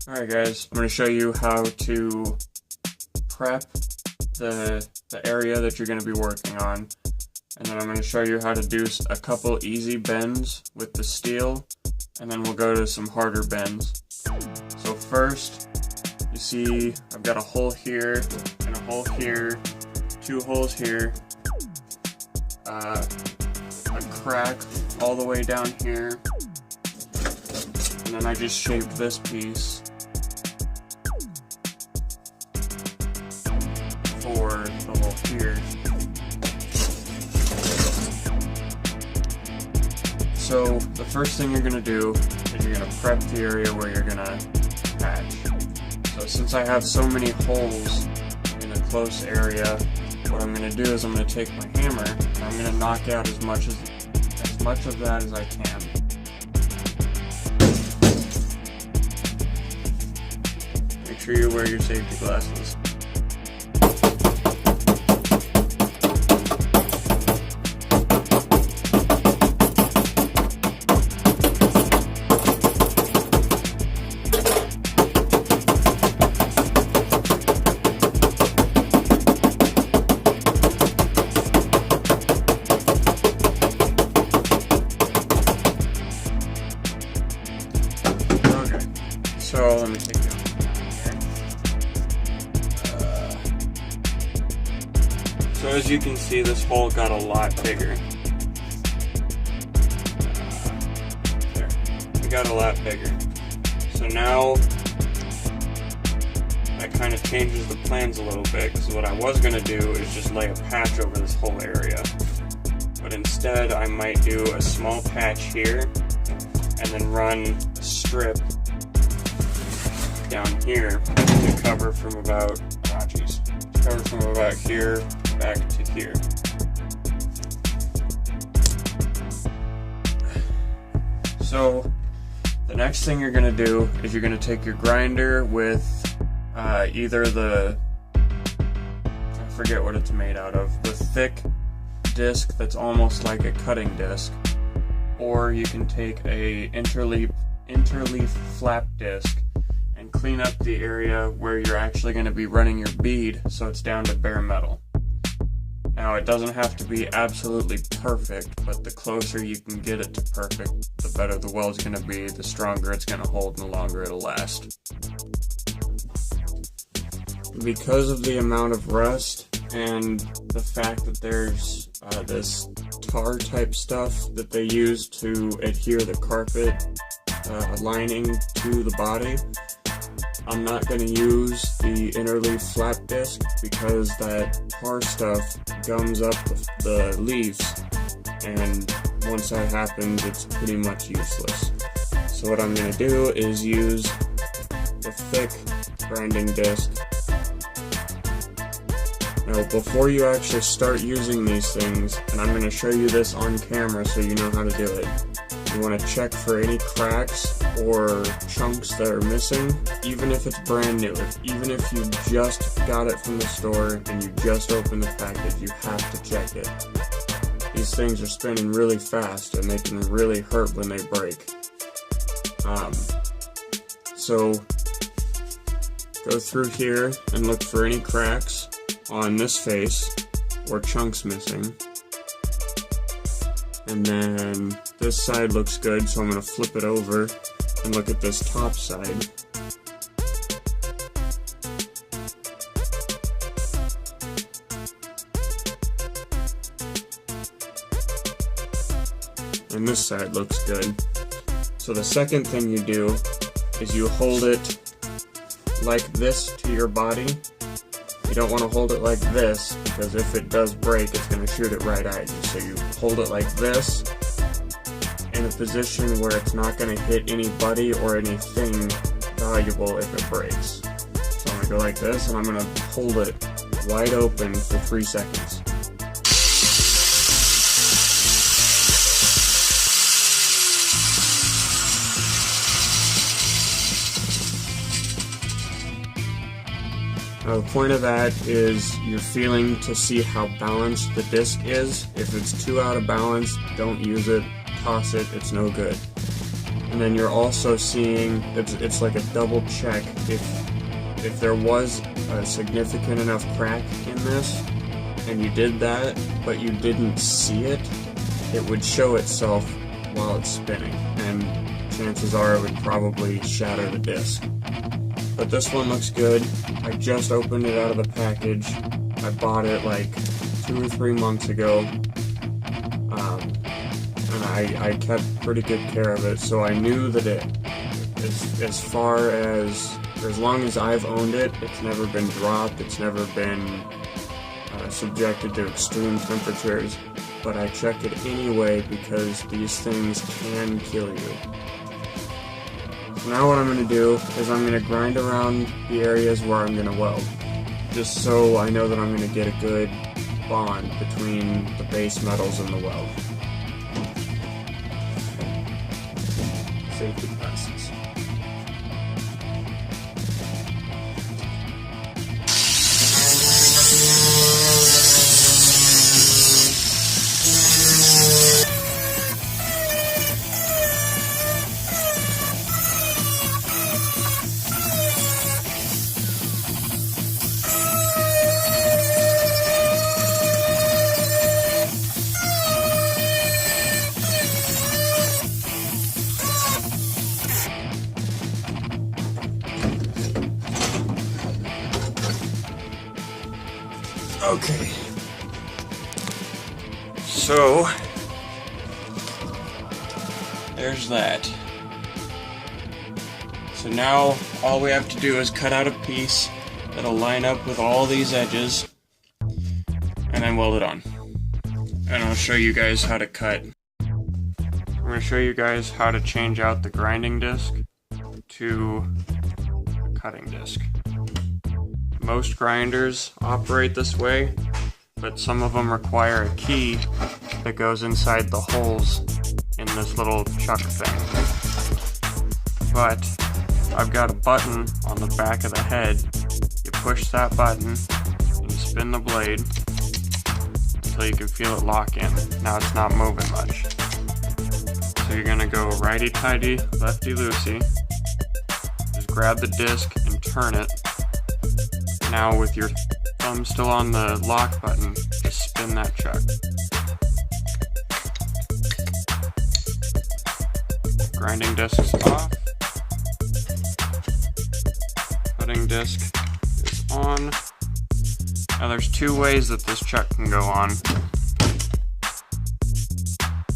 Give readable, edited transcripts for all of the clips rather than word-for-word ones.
Alright guys, I'm going to show you how to prep the area that you're going to be working on. And then I'm going to show you how to do a couple easy bends with the steel, and then we'll go to some harder bends. So first, you see I've got a hole here, and a hole here, two holes here, a crack all the way down here, and then I just shaped this piece for the hole here. So the first thing you're going to do is you're going to prep the area where you're going to patch. So since I have so many holes in a close area, what I'm going to do is I'm going to take my hammer and I'm going to knock out as much of that as I can. Make sure you wear your safety glasses. So let me take it here. So as you can see, this hole got a lot bigger. There, it got a lot bigger. So now that kind of changes the plans a little bit, because what I was going to do is just lay a patch over this whole area. But instead I might do a small patch here and then run a strip down here to cover from about here back to here. So the next thing you're going to do is you're going to take your grinder with either I forget what it's made out of, the thick disc that's almost like a cutting disc, or you can take a interleaf flap disc and clean up the area where you're actually going to be running your bead so it's down to bare metal. Now it doesn't have to be absolutely perfect, but the closer you can get it to perfect, the better the weld's going to be, the stronger it's going to hold, and the longer it'll last. Because of the amount of rust and the fact that there's this tar type stuff that they use to adhere the carpet lining to the body, I'm not going to use the interleaf flap disc because that tar stuff gums up the leaves, and once that happens it's pretty much useless. So what I'm going to do is use the thick grinding disc. Now before you actually start using these things, and I'm going to show you this on camera so you know how to do it, you want to check for any cracks or chunks that are missing, even if it's brand new. Even if you just got it from the store and you just opened the package, you have to check it. These things are spinning really fast and they can really hurt when they break. So go through here and look for any cracks on this face or chunks missing. And then this side looks good, so I'm going to flip it over and look at this top side. And this side looks good. So the second thing you do is you hold it like this to your body. You don't want to hold it like this, because if it does break, it's going to shoot it right at you. So you hold it like this, in a position where it's not going to hit anybody or anything valuable if it breaks. So I'm going to go like this, and I'm going to hold it wide open for 3 seconds. The point of that is you're feeling to see how balanced the disc is. If it's too out of balance, don't use it, toss it, it's no good. And And then you're also seeing, it's like a double check. If there was a significant enough crack in this, and you did that, but you didn't see it, it would show itself while it's spinning, and chances are it would probably shatter the disc. But this one looks good. I just opened it out of the package. I bought it like 2 or 3 months ago. And I kept pretty good care of it, so I knew that as long as I've owned it, it's never been dropped, it's never been subjected to extreme temperatures, but I check it anyway because these things can kill you. So now what I'm going to do is I'm going to grind around the areas where I'm going to weld, just so I know that I'm going to get a good bond between the base metals and the weld. Safety glasses. Okay, so there's that. So now all we have to do is cut out a piece that'll line up with all these edges and then weld it on. And I'll show you guys how to cut. I'm going to show you guys how to change out the grinding disc to a cutting disc. Most grinders operate this way, but some of them require a key that goes inside the holes in this little chuck thing. But I've got a button on the back of the head. You push that button and you spin the blade until you can feel it lock in. Now it's not moving much. So you're gonna go righty-tighty, lefty-loosey. Just grab the disc and turn it. Now with your thumb still on the lock button, just spin that chuck. Grinding disc is off. Cutting disc is on. Now there's 2 ways that this chuck can go on.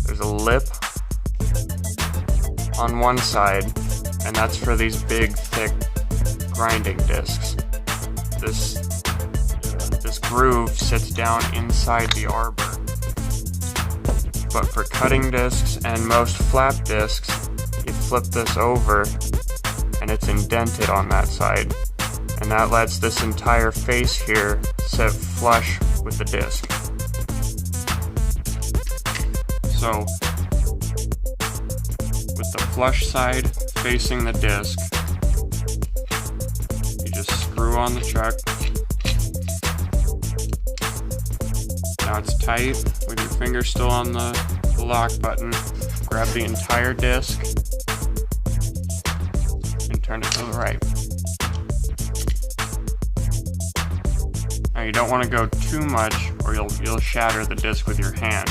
There's a lip on one side, and that's for these big, thick grinding discs. This groove sits down inside the arbor. But for cutting discs and most flap discs, you flip this over and it's indented on that side. And that lets this entire face here sit flush with the disc. So, with the flush side facing the disc, you just screw on the chuck. Now it's tight with your finger still on the lock button. Grab the entire disc and turn it to the right. Now you don't want to go too much or you'll shatter the disc with your hand.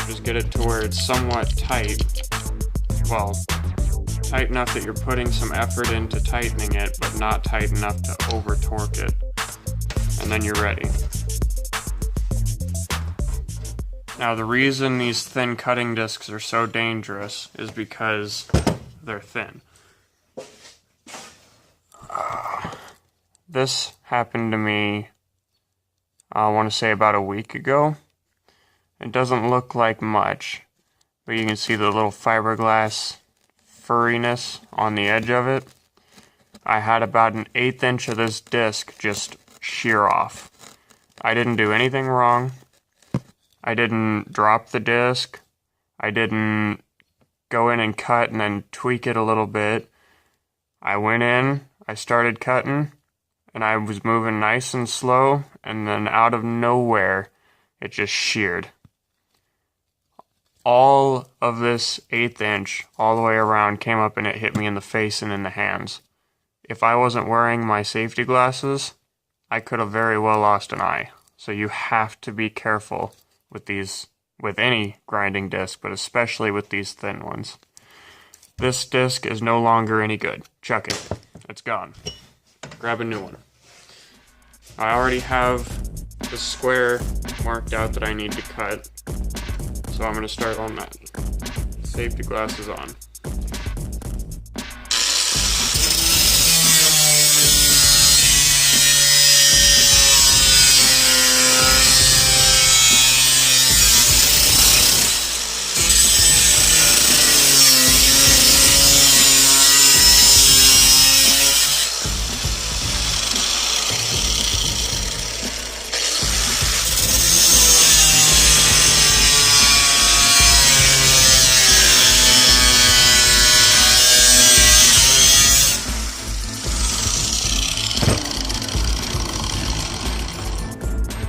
Just get it to where it's somewhat tight. Well, tight enough that you're putting some effort into tightening it, but not tight enough to over torque it. And then you're ready. Now the reason these thin cutting discs are so dangerous is because they're thin. This happened to me, I want to say about a week ago. It doesn't look like much, but you can see the little fiberglass furriness on the edge of it. I had about 1/8 inch of this disc just shear off. I didn't do anything wrong. I didn't drop the disc. I didn't go in and cut and then tweak it a little bit. I went in, I started cutting, and I was moving nice and slow, and then out of nowhere, it just sheared. all of this 1/8 inch all the way around came up and it hit me in the face and in the hands. If I wasn't wearing my safety glasses, I could have very well lost an eye. So you have to be careful with these, with any grinding disc, but especially with these thin ones. This disc is no longer any good. Chuck it. It's gone. Grab a new one. I already have the square marked out that I need to cut, so I'm going to start on that. Safety glasses on.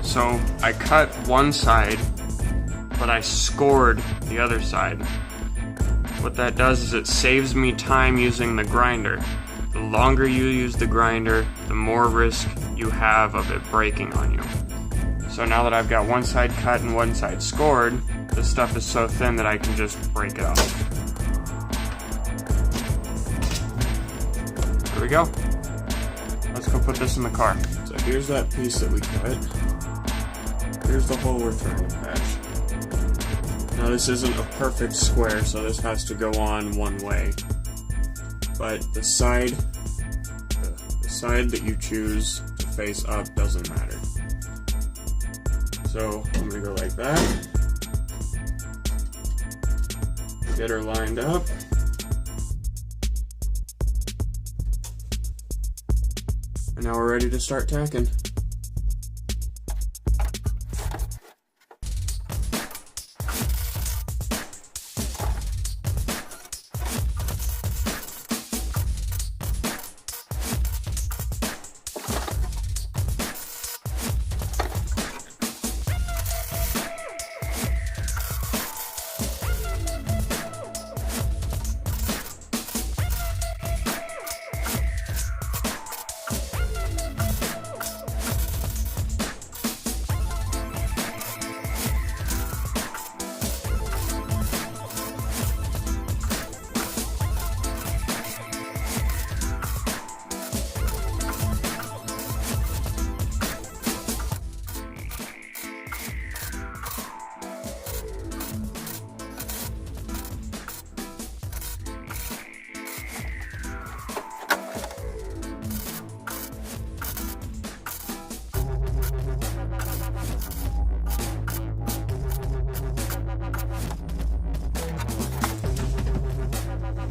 So I cut one side, but I scored the other side. What that does is it saves me time using the grinder. The longer you use the grinder, the more risk you have of it breaking on you. So now that I've got one side cut and one side scored, this stuff is so thin that I can just break it off. There we go. Let's go put this in the car. So here's that piece that we cut. Here's the hole we're trying to patch. Now this isn't a perfect square, so this has to go on one way. But the side that you choose to face up doesn't matter. So I'm gonna go like that. Get her lined up. And now we're ready to start tacking.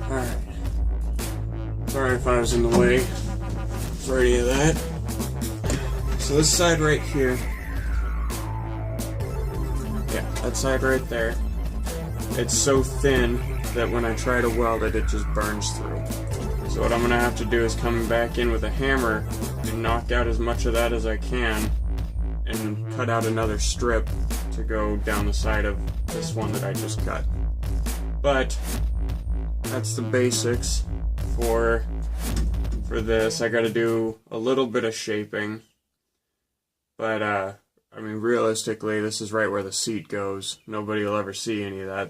Alright. Sorry if I was in the way for any of that. So this side right here, yeah, that side right there, it's so thin that when I try to weld it, it just burns through. So what I'm going to have to do is come back in with a hammer and knock out as much of that as I can and cut out another strip to go down the side of this one that I just cut. But that's the basics for this. I got to do a little bit of shaping, but I mean, realistically, this is right where the seat goes. Nobody will ever see any of that.